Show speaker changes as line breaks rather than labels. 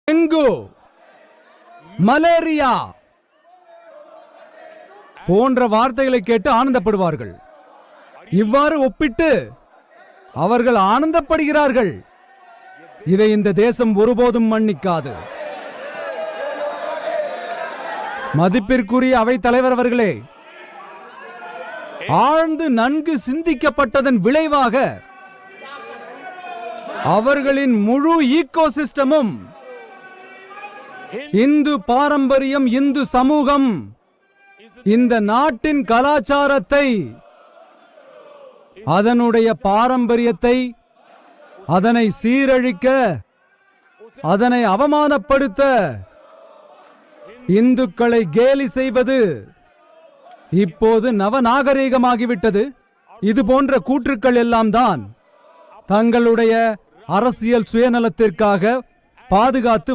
Dengue, malaria போன்ற வார்த்தைகளை கேட்டு ஆனந்தப்படுவார்கள். இவ்வாறு ஒப்பிட்டு அவர்கள் ஆனந்தப்படுகிறார்கள். இதை இந்த தேசம் ஒருபோதும் மன்னிக்காது. மதிப்பிற்குரிய அவை தலைவர் அவர்களே, ஆழ்ந்து நன்கு சிந்திக்கப்பட்டதன் விளைவாக அவர்களின் முழு ஈகோசிஸ்டமும், இந்து பாரம்பரியம், இந்து சமூகம் இந்த நாட்டின் கலாச்சாரத்தை, அதனுடைய பாரம்பரியத்தை, அதனை சீரழிக்க, அதனை அவமானப்படுத்த, இந்துக்களை கேலி செய்வது இப்போது நவநாகரீகமாகிவிட்டது. இது போன்ற கூற்றுக்கள் எல்லாம் தான் தங்களுடைய அரசியல் சுயநலத்திற்காக பாதுகாத்து